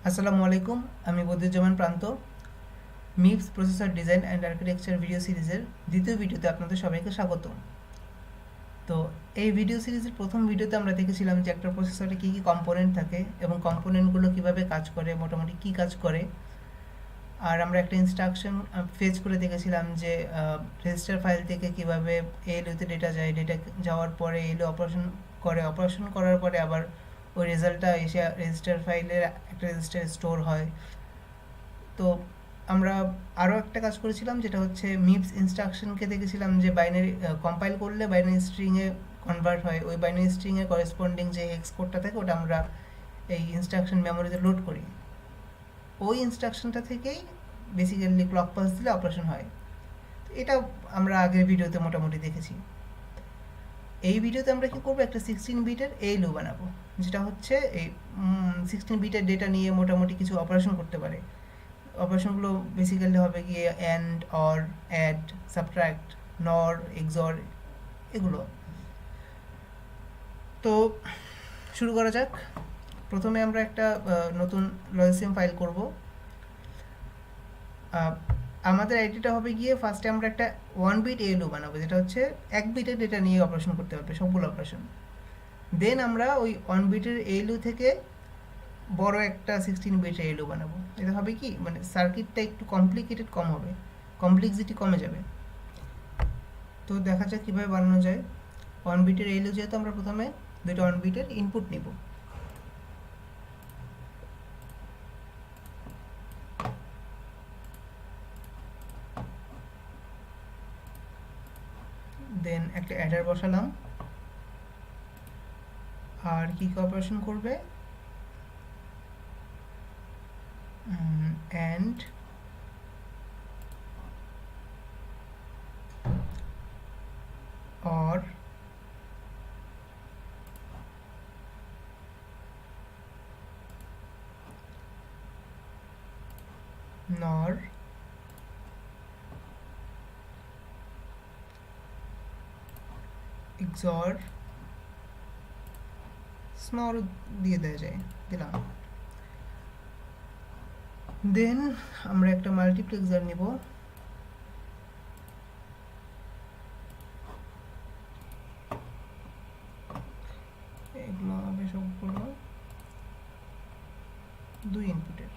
আসসালামু আলাইকুম, আমি Badiuzzaman Prantho. MIPS processor design and architecture video সিরিজের দ্বিতীয় ভিডিওতে আপনাদের সবাইকে স্বাগত। তো এই ভিডিও সিরিজের প্রথম ভিডিওতে আমরা দেখেছিলাম যে একটা প্রসেসরে কী কী কম্পোনেন্ট থাকে এবং কম্পোনেন্টগুলো কীভাবে কাজ করে, মোটামুটি কী কাজ করে। আর আমরা একটা ইনস্ট্রাকশন ফেচ করে দেখেছিলাম যে রেজিস্টার ফাইল থেকে কীভাবে এএলইউতে ডেটা যায়, ডেটা যাওয়ার পরে এএলইউ অপারেশন করার পরে আবার ওই রেজাল্টটা এসে রেজিস্টার ফাইলের একটা রেজিস্টারে স্টোর হয়। তো আমরা আরও একটা কাজ করেছিলাম, যেটা হচ্ছে মিপস ইনস্ট্রাকশনকে দেখেছিলাম যে বাইনারি কম্পাইল করলে বাইনারি স্ট্রিংয়ে কনভার্ট হয়। ওই বাইনারি স্ট্রিংয়ের করেসপন্ডিং যে হেক্স কোডটা থাকে ওটা আমরা এই ইনস্ট্রাকশন মেমোরিতে লোড করি। ওই ইনস্ট্রাকশনটা থেকেই বেসিক্যালি ক্লক পালস দিলে অপারেশন হয়। এটা আমরা আগের ভিডিওতে মোটামুটি দেখেছি। এই ভিডিওতে আমরা কি করবো, একটা 16 বিটের এএলইউ বানাবো, যেটা হচ্ছে এই 16 বিটের ডেটা নিয়ে মোটামুটি কিছু অপারেশন করতে পারে। অপারেশনগুলো বেসিক্যালি হবে গিয়ে অ্যান্ড, অর, অ্যাড, সাবট্রাক্ট, নর, এক্সর, এগুলো। তো শুরু করা যাক। প্রথমে আমরা একটা নতুন লজিসিম ফাইল করব। আমাদের আইডিটা হবে গিয়ে ফার্স্টে আমরা একটা 1 বিট এএলইউ বানাবো, যেটা হচ্ছে 1 বিটের ডেটা নিয়ে অপারেশন করতে পারবে, সবগুলো অপারেশন। দেন আমরা ওই 1 বিটের এএলইউ থেকে বড় একটা 16 বিটের এএলইউ বানাবো। এটা হবে কি, মানে সার্কিটটা একটু কমপ্লিকেটেড কম হবে, কমপ্লেক্সিটি কমে যাবে। তো দেখা যাক কীভাবে বানানো যায়। 1 বিটের এএলইউ যেহেতু, আমরা প্রথমে দুটো 1 বিটের ইনপুট নিব। দেন একটা অ্যাডার বসালাম। আর কি কি অপারেশন করবে, অ্যান্ড, অর, নর, এক্সর, স্মল দিয়ে দেওয়া যায়, দিলাম। দেন আমরা একটা মাল্টিপ্লেক্সার নিব। এগুলো হবে সবগুলো 2 ইনপুটের।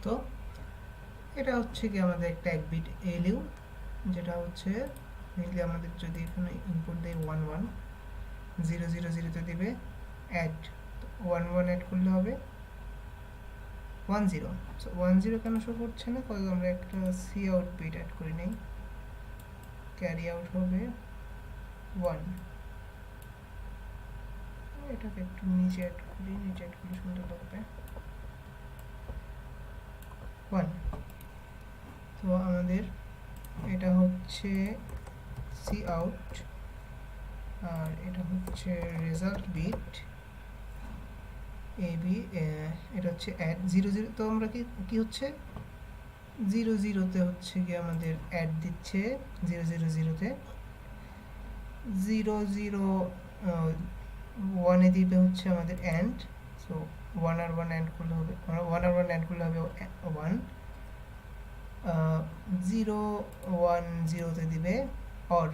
তো এটা হচ্ছে কি আমাদের একটা 1 বিট ALU, যেটা হচ্ছে মেইনলি আমাদের যদি এখানে ইনপুট দেই 1 1 0 0 0 তে দিবে অ্যাড, 1 1 অ্যাড করলে হবে 1 0। সো 1 0 কেন শো করছে না? কারণ আমরা একটা সি আউট বিট অ্যাড করি নাই। ক্যারি আউট হবে 1। এটাকে একটু নিচে অ্যাড করি, নিচে অ্যাড করলে সুন্দর লাগবে 1। তো আমাদের এটা হচ্ছে সি আউট, আর এটা হচ্ছে রেজাল্ট বিট এবি, এটা হচ্ছে অ্যাড 0 0। তো আমরা কি হচ্ছে 0 0 তে হচ্ছে কি আমাদের অ্যাড দিচ্ছে 0 0 0 তে, 0 0 1 এ দিবে হচ্ছে আমাদের অ্যান্ড। সো 1 আর 1 অ্যান্ড করলে হবে 1 আর 1 অ্যান্ড করলে হবে 1। 0 1 0 তে দিবে অর,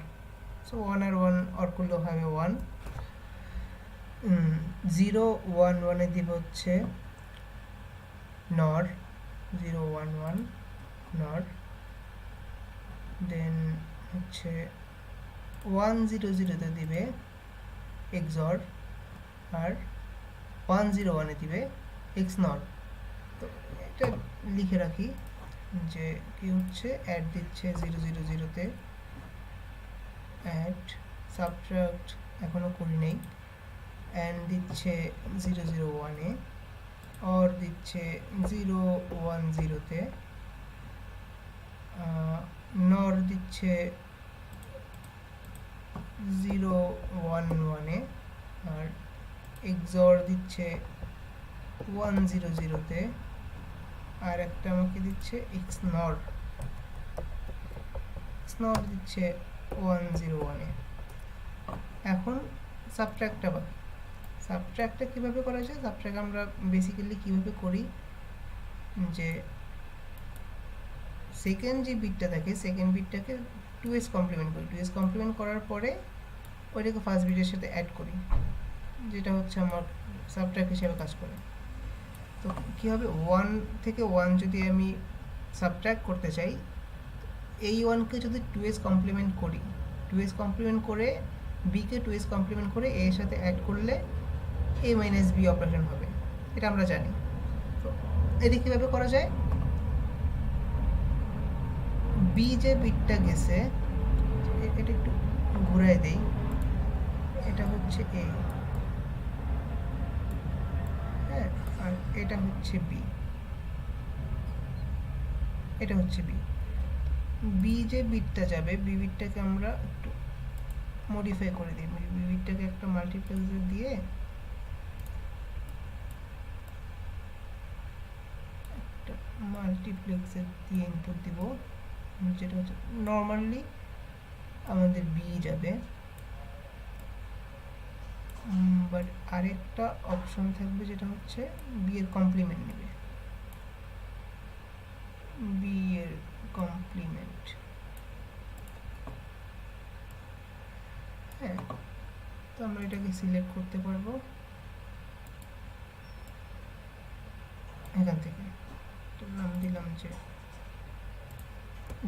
সো 1 আর 1 অর করলে হবে 1। 0 1 1 এ দিবে হচ্ছে নর, 0 1 1 নর। দেন হচ্ছে 1 0 0 তে দিবে এক্সঅর, আর 1 0 1 এ দিবে এক্স নর। তো এটা লিখে রাখি যে কি হচ্ছে অ্যাড দিচ্ছে 0 0 0 তে, অ্যাড সাবট্রাক্ট এখনো করি নাই, অ্যান্ড দিচ্ছে 0 0 1 এ, অর দিচ্ছে 0 1 0 তে, নর দিচ্ছে 0 1 1 এ, আর এক্সঅর দিচ্ছে 1 0 0 তে, আর একটা আমাকে দিচ্ছে এক্স নর দিচ্ছে 1 0 1 এ। এখন সাবট্রাক্টটা বাকি। সাবট্রাক্টটা কীভাবে করা যায়? সাবট্রাক্ট আমরা বেসিক্যালি কীভাবে করি যে সেকেন্ড যে বিটটা থাকে, সেকেন্ড বিটটাকে 2s কমপ্লিমেন্ট করি। 2s কমপ্লিমেন্ট করার পরে ওইটাকে ফার্স্ট বিটের সাথে অ্যাড করি, যেটা হচ্ছে আমার সাবট্রাক্ট হিসেবে কাজ করে। তো কী হবে, 1 থেকে 1 যদি আমি সাবট্রাক্ট করতে চাই, এই 1কে যদি 2s কমপ্লিমেন্ট করি, 2s কমপ্লিমেন্ট করে বিকে 2s কমপ্লিমেন্ট করে এর সাথে অ্যাড করলে a মাইনাস বি অপারেশন হবে, এটা আমরা জানি। তো এটি কীভাবে করা যায়? বি যে বিটটা গেছে, এটা একটু ঘুরাই দেই, এটা হচ্ছে এ, হ্যাঁ, আর এটা হচ্ছে বি, এটা হচ্ছে বি। বি যে বিটটা যাবে, বি বিটটাকে আমরা একটু মডিফাই করে দিই। বি বিটটাকে একটা মাল্টিপ্লেক্সার দিয়ে ইনপুট দিব, যেটা হচ্ছে নর্মালি আমাদের বি যাবে, বাট আরেকটা অপশন থাকবে যেটা হচ্ছে বি এর কমপ্লিমেন্ট নেবে, বি এর কমপ্লিমেন্ট। হ্যাঁ, তো আমরা এটাকে সিলেক্ট করতে পারবো এখান থেকে। তো নাম দিলাম যে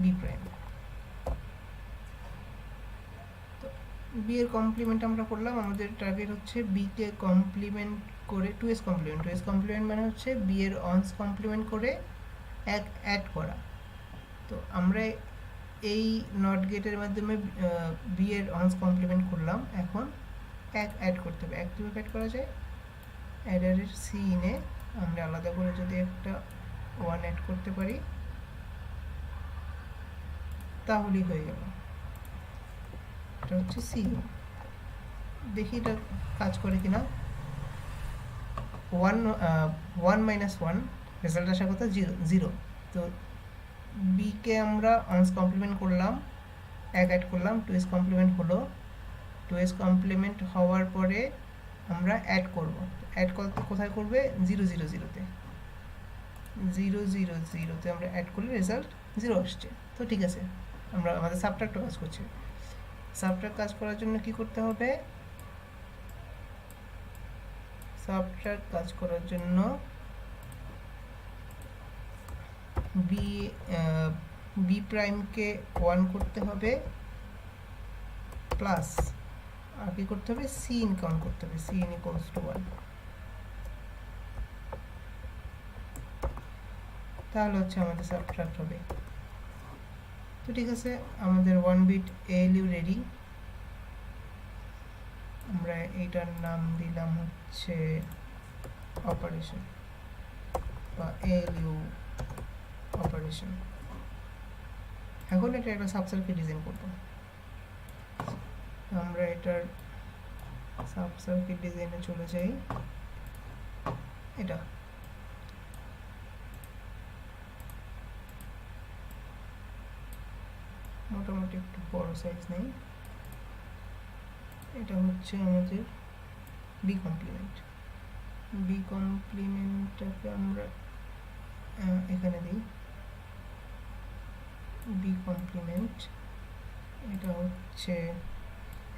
বি প্রাইম। তো বি এর কমপ্লিমেন্ট আমরা করলাম। আমাদের টার্গেট হচ্ছে বি কে কমপ্লিমেন্ট করে 2s কমপ্লিমেন্ট। 2s কমপ্লিমেন্ট মানে হচ্ছে বি এর অনস কমপ্লিমেন্ট করে এক অ্যাড করা। তো আমরা এই নট গেটের মাধ্যমে বি এর অনস কমপ্লিমেন্ট করলাম। এখন এক অ্যাড করতে হবে। এক কীভাবে অ্যাড করা যায়? অ্যাডারের সি ইনে আমরা আলাদা করে যদি একটা 1 অ্যাড করতে পারি তাহলেই হয়ে গেল। এটা হচ্ছে সি। দেখি এটা কাজ করে কিনা। 1 মাইনাস 1 রেজাল্ট আসার কথা 0। তো বিকে আমরা অনস কমপ্লিমেন্ট করলাম, এক অ্যাড করলাম, 2s কমপ্লিমেন্ট হলো। 2s কমপ্লিমেন্ট হওয়ার পরে আমরা অ্যাড করব। অ্যাড করতে কোথায় করবে? 0 0 0 তে। 0 0 0 তে আমরা অ্যাড করলে রেজাল্ট 0 আসছে। তো ঠিক আছে, আমরা আমাদের সাবট্রাক্টও কাজ করছে। সাবট্রাক্ট কাজ করার জন্য কি করতে হবে? সাবট্রাক্ট কাজ করার জন্য বি বি প্রাইমকে 1 করতে হবে প্লাস আর কি করতে হবে সি ইন কাউন্ট করতে হবে সি ইন ইকুয়ালস টু 1 তাহলে হচ্ছে আমাদের সাবট্রাক্ট হবে তো ঠিক আছে আমাদের 1 বিট ALU রেডি আমরা এইটার নাম দিলাম হচ্ছে অপারেশন বা ALU অপারেশন এখন এটা একটা সাবসার্কিট ডিজাইন করব আমরা এটার সাবসার্কিট ডিজাইনে চলে যাই এটা মোটামুটি একটু বড় সাইজ নেই এটা হচ্ছে আমাদের বি কমপ্লিমেন্টটাকে আমরা এখানে দিই বি কমপ্লিমেন্ট এটা হচ্ছে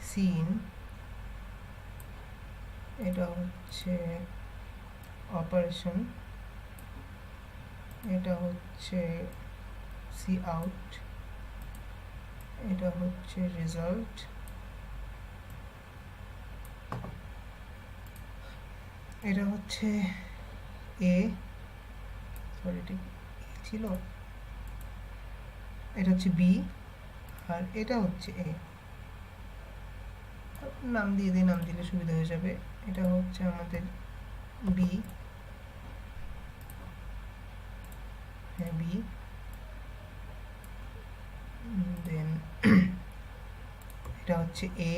সিন এটা হচ্ছে অপারেশন এটা হচ্ছে সি আউট এটা হচ্ছে রেজাল্ট এটা হচ্ছে এ সরি ঠিক ছিল এটা হচ্ছে বি আর এটা হচ্ছে এ নাম দিয়ে দিই নাম দিলে সুবিধা হয়ে যাবে এটা হচ্ছে আমাদের বি হ্যাঁ বি দেন এটা হচ্ছে এ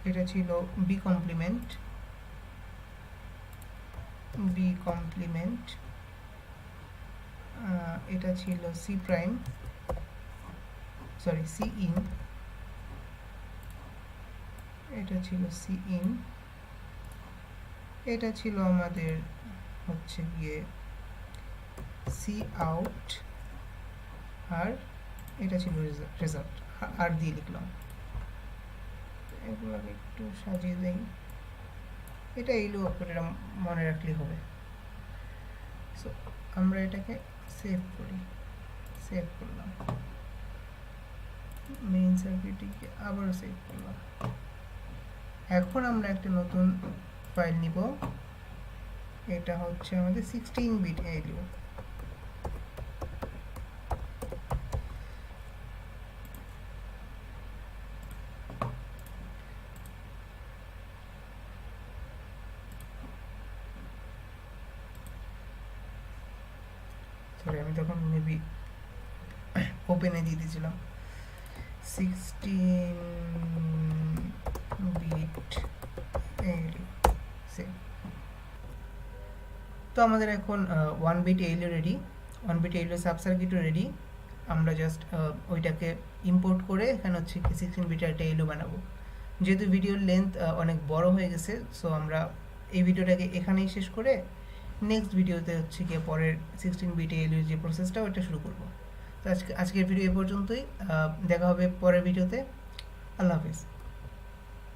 এটা ছিল বি কমপ্লিমেন্ট এটা ছিল C prime sorry C in এটা ছিল সি ইন এটা ছিল আমাদের হচ্ছে গিয়ে সি আউট আর এটা ছিল রেজাল্ট আর দিয়ে লিখলাম এগুলোকে একটু সাজিয়ে দেই এটা এইলো অপারেটর মনে রাখলেই হবে সো আমরা এটাকে সেভ করি সেভ করলাম মেইন সার্কিটটিকে আবার সেভ করলাম এখন আমরা একটা নতুন ফাইল নিব এটা হচ্ছে আমাদের 16 বিট ALU সরি আমি তখন মেবি ওপেনে দিয়ে দিয়েছিলাম 16 বিট ALU সেভ তো আমাদের এখন 1 bit ALU ready 1 bit ALU সাবসার্কিটও রেডি আমরা জাস্ট ওইটাকে ইম্পোর্ট করে এখানে হচ্ছে 16 বিটের একটা ALU বানাবো যেহেতু ভিডিওর লেন্থ অনেক বড় হয়ে গেছে সো আমরা এই ভিডিওটাকে এখানেই শেষ করে নেক্সট ভিডিওতে হচ্ছে গিয়ে পরের 16 বিট ALU যে প্রসেসটা ওটা শুরু করব তো আজকের ভিডিও এ পর্যন্তই দেখা হবে পরের ভিডিওতে আল্লাহ হাফেজ